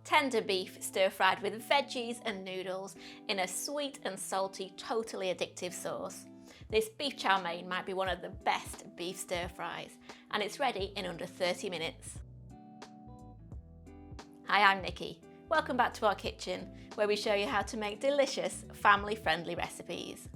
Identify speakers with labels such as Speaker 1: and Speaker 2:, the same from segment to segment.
Speaker 1: Tender beef stir-fried with veggies and noodles in a sweet and salty, totally addictive sauce. This beef chow mein might be one of the best beef stir-fries, and it's ready in under 30 minutes. Hi, I'm Nikki. Welcome back to our kitchen, where we show you how to make delicious, family-friendly recipes.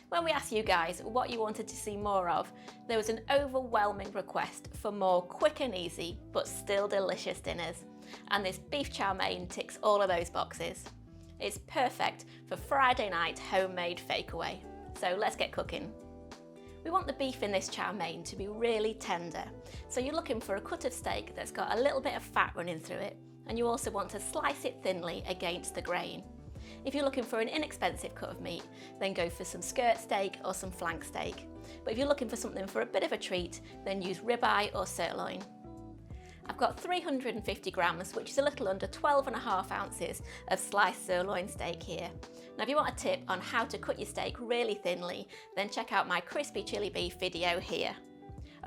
Speaker 1: When we asked you guys what you wanted to see more of, there was an overwhelming request for more quick and easy, but still delicious dinners. And this beef chow mein ticks all of those boxes. It's perfect for Friday night homemade fakeaway. So let's get cooking. We want the beef in this chow mein to be really tender. So you're looking for a cut of steak that's got a little bit of fat running through it, and you also want to slice it thinly against the grain. If you're looking for an inexpensive cut of meat, then go for some skirt steak or some flank steak. But if you're looking for something for a bit of a treat, then use ribeye or sirloin. I've got 350 grams, which is a little under 12.5 ounces of sliced sirloin steak here. Now if you want a tip on how to cut your steak really thinly, then check out my crispy chili beef video here.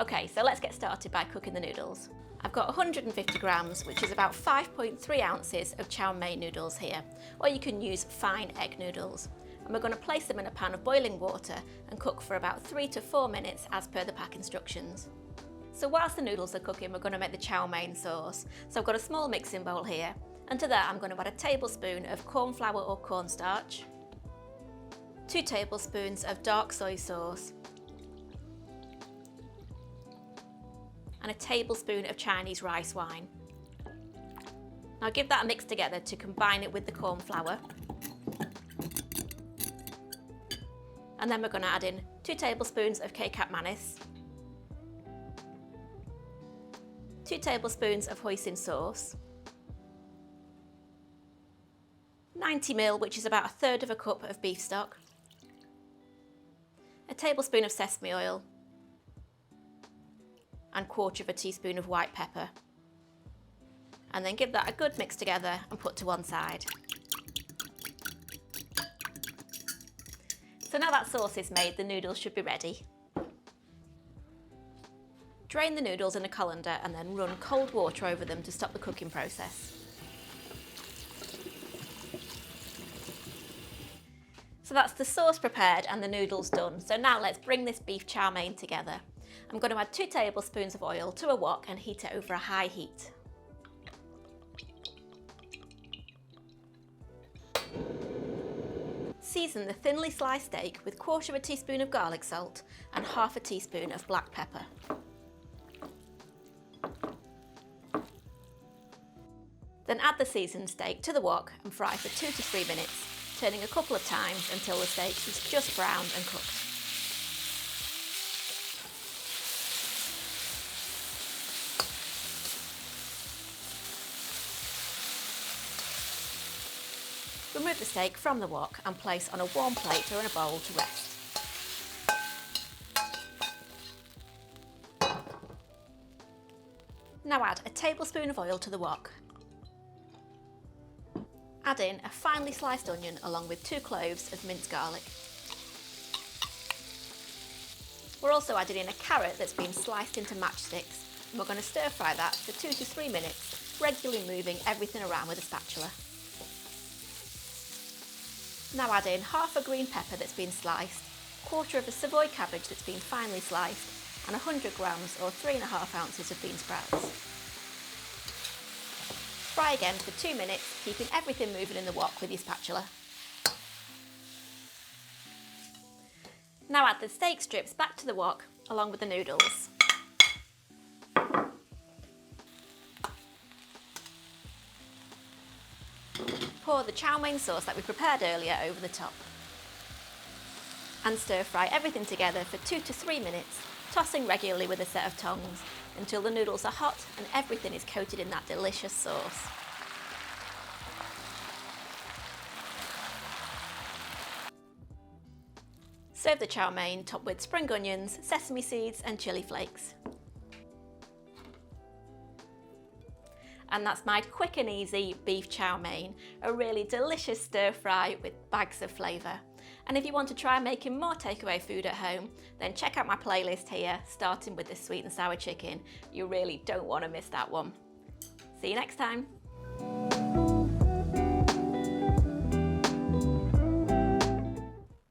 Speaker 1: Okay, so let's get started by cooking the noodles. I've got 150 grams, which is about 5.3 ounces of chow mein noodles here, or you can use fine egg noodles. And we're going to place them in a pan of boiling water and cook for about 3 to 4 minutes as per the pack instructions. So whilst the noodles are cooking, we're going to make the chow mein sauce. So I've got a small mixing bowl here, and to that I'm going to add a tablespoon of cornflour or cornstarch, 2 tablespoons of dark soy sauce, and a tablespoon of Chinese rice wine. Now give that a mix together to combine it with the cornflour. And then we're going to add in 2 tablespoons of K-Cap mayonnaise, 2 tablespoons of hoisin sauce, 90 ml, which is about 1/3 of a cup of beef stock, a tablespoon of sesame oil, and 1/4 of a teaspoon of white pepper. And then give that a good mix together and put to one side. So now that sauce is made, the noodles should be ready. Drain the noodles in a colander and then run cold water over them to stop the cooking process. So that's the sauce prepared and the noodles done. So now let's bring this beef chow mein together. I'm going to add 2 tablespoons of oil to a wok and heat it over a high heat. Season the thinly sliced steak with 1/4 teaspoon of garlic salt and 1/2 teaspoon of black pepper. Then add the seasoned steak to the wok and fry for 2 to 3 minutes, turning a couple of times until the steak is just browned and cooked. Remove the steak from the wok and place on a warm plate or in a bowl to rest. Now add a tablespoon of oil to the wok. Add in a finely sliced onion along with 2 cloves of minced garlic. We're also adding in a carrot that's been sliced into matchsticks, and we're going to stir fry that for 2 to 3 minutes, regularly moving everything around with a spatula. Now add in 1/2 a green pepper that's been sliced, 1/4 of a savoy cabbage that's been finely sliced, and 100 grams or 3.5 ounces of beansprouts. Fry again for 2 minutes, keeping everything moving in the wok with your spatula. Now add the steak strips back to the wok along with the noodles. Pour the chow mein sauce that we prepared earlier over the top. And stir fry everything together for 2 to 3 minutes, tossing regularly with a set of tongs until the noodles are hot and everything is coated in that delicious sauce. Serve the chow mein topped with spring onions, sesame seeds and chilli flakes. And that's my quick and easy beef chow mein, a really delicious stir fry with bags of flavour. And if you want to try making more takeaway food at home, then check out my playlist here, starting with the sweet and sour chicken. You really don't want to miss that one. See you next time.